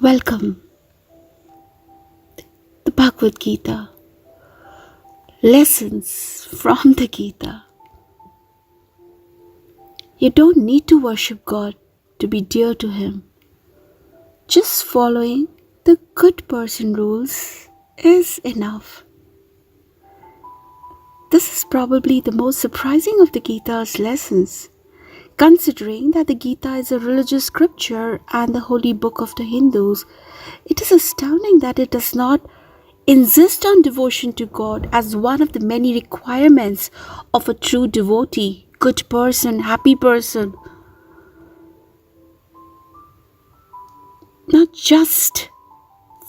Welcome, the Bhagavad Gita. Lessons from the Gita. You don't need to worship God to be dear to Him. Just following the good person rules is enough. This is probably the most surprising of the Gita's lessons, considering that the Gita is a religious scripture and the holy book of the Hindus. It is astounding that it does not insist on devotion to God as one of the many requirements of a true devotee, good person, happy person. Now just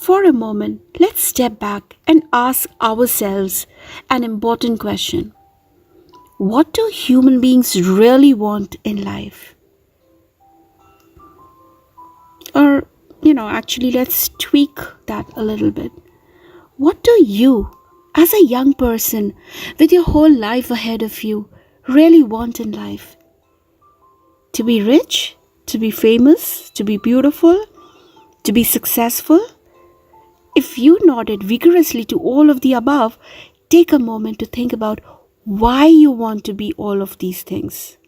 for a moment, let's step back and ask ourselves an important question. What do human beings really want in life? Or, actually let's tweak that a little bit. What do you, as a young person with your whole life ahead of you, really want in life? To be rich? To be famous? To be beautiful? To be successful? If you nodded vigorously to all of the above, take a moment to think about why you want to be all of these things.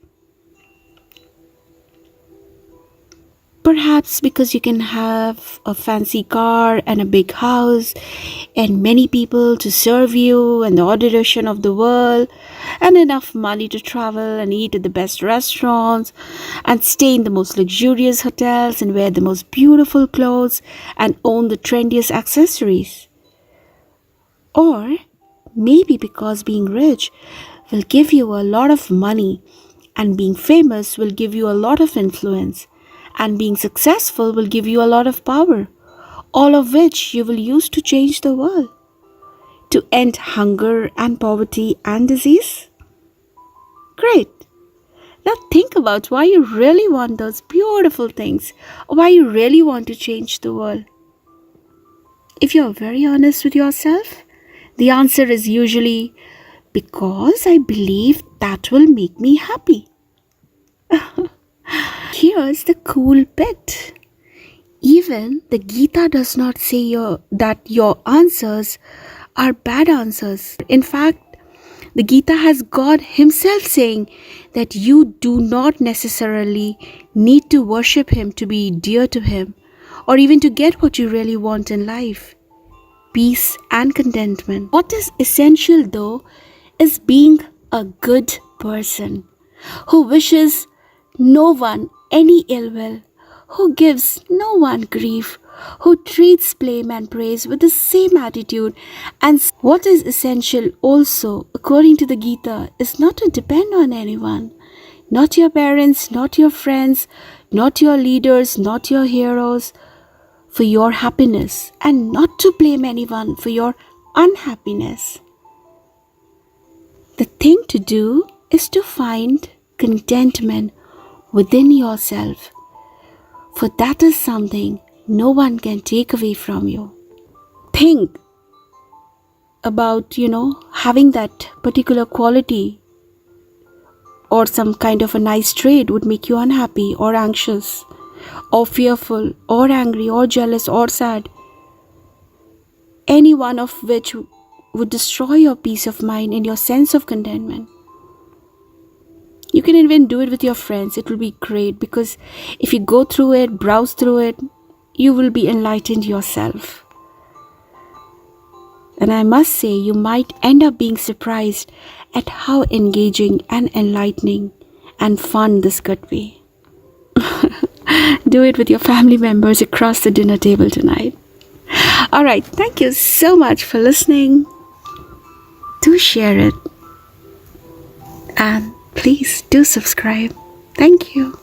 Perhaps because you can have a fancy car and a big house and many people to serve you and the adoration of the world and enough money to travel and eat at the best restaurants and stay in the most luxurious hotels and wear the most beautiful clothes and own the trendiest accessories. Or maybe because being rich will give you a lot of money and being famous will give you a lot of influence. And being successful will give you a lot of power, all of which you will use to change the world, to end hunger and poverty and disease. Great. Now think about why you really want those beautiful things, or why you really want to change the world. If you're very honest with yourself, the answer is usually because I believe that will make me happy. Here's the cool bit. Even the Gita does not say that your answers are bad answers. In fact, the Gita has God Himself saying that you do not necessarily need to worship Him to be dear to Him, or even to get what you really want in life, peace and contentment. What is essential though is being a good person who wishes no one any ill will, who gives no one grief, who treats blame and praise with the same attitude. And what is essential also, according to the Gita, is not to depend on anyone, not your parents, not your friends, not your leaders, not your heroes, for your happiness, and not to blame anyone for your unhappiness. The thing to do is to find contentment within yourself, for that is something no one can take away from you. Think about, having that particular quality or some kind of a nice trait would make you unhappy or anxious or fearful or angry or jealous or sad. Any one of which would destroy your peace of mind and your sense of contentment. You can even do it with your friends. It will be great because if you go through it, browse through it, you will be enlightened yourself. And I must say, you might end up being surprised at how engaging and enlightening and fun this could be. Do it with your family members across the dinner table tonight. Alright, thank you so much for listening. Do share it. And please do subscribe. Thank you.